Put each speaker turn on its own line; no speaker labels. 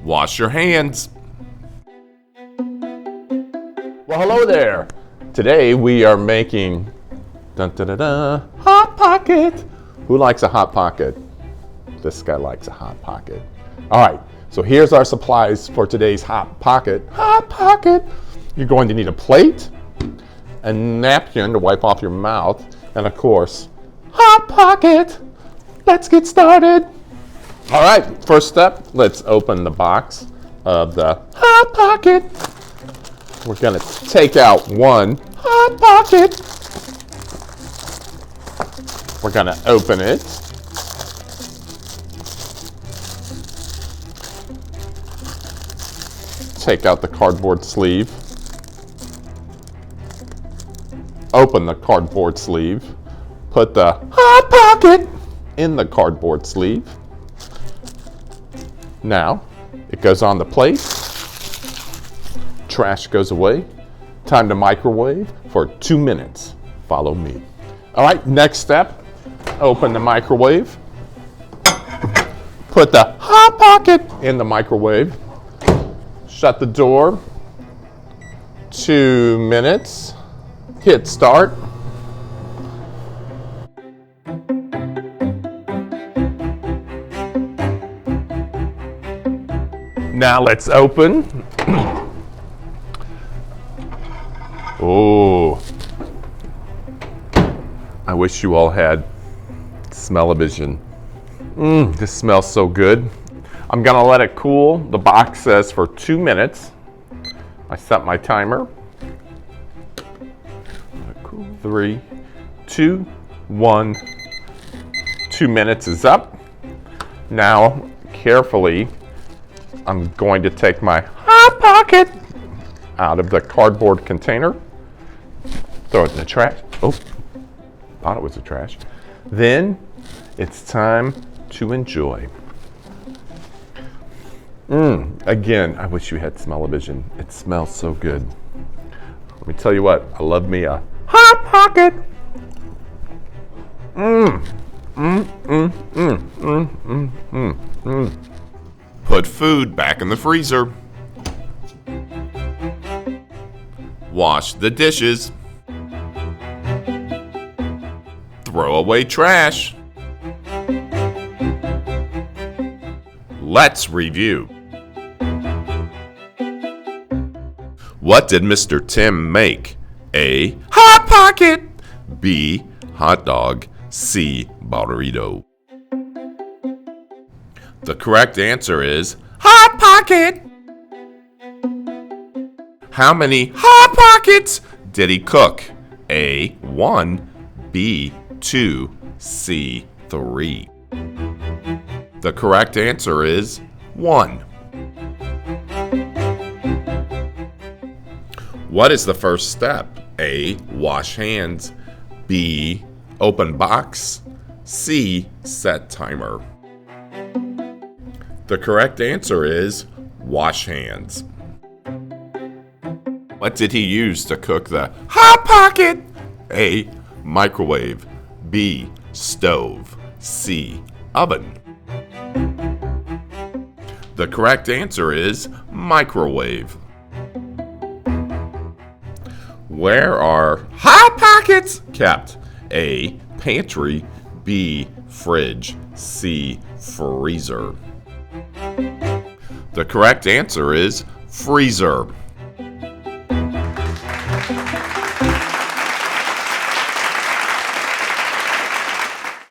Wash your hands. Well, hello there. Today we are making Hot Pocket. Who likes a Hot Pocket? This guy likes a Hot Pocket. All right, so here's our supplies for today's Hot Pocket. Hot Pocket. You're going to need a plate, a napkin to wipe off your mouth, and of course, Hot Pocket. Let's get started. All right, first step, let's open the box of the Hot Pocket. We're gonna take out one Hot Pocket. We're gonna open it. Take out the cardboard sleeve. Open the cardboard sleeve. Put the Hot Pocket in the cardboard sleeve. Now, it goes on the plate. Trash goes away. Time to microwave for 2 minutes. Follow me. All right, next step, open the microwave. Put the Hot Pocket in the microwave. Shut the door. 2 minutes. Hit start. Now let's open. Oh, I wish you all had smell-o-vision. This smells so good. I'm gonna let it cool. The box says for 2 minutes. I set my timer. 3, 2, 1. 2 minutes is up. Now, carefully, I'm going to take my Hot Pocket out of the cardboard container. Throw it in the trash. Oh, thought it was the trash. Then it's time to enjoy. Again, I wish you had smell-o-vision. It smells so good. Let me tell you what, I love me a Hot Pocket. Put food back in the freezer. Wash the dishes. Throw away trash. Let's review. What did Mr. Tim make? A. Hot Pocket. B. Hot dog. C. Burrito. The correct answer is Hot Pocket. How many Hot Pockets did he cook? A. 1. B. 2. C. 3. The correct answer is 1. What is the first step? A. Wash hands. B. Open box. C. Set timer. The correct answer is wash hands. What did he use to cook the Hot Pocket? A. Microwave. B. Stove. C. Oven. The correct answer is microwave. Where are Hot Pockets kept? A. Pantry. B. Fridge. C. Freezer. The correct answer is freezer.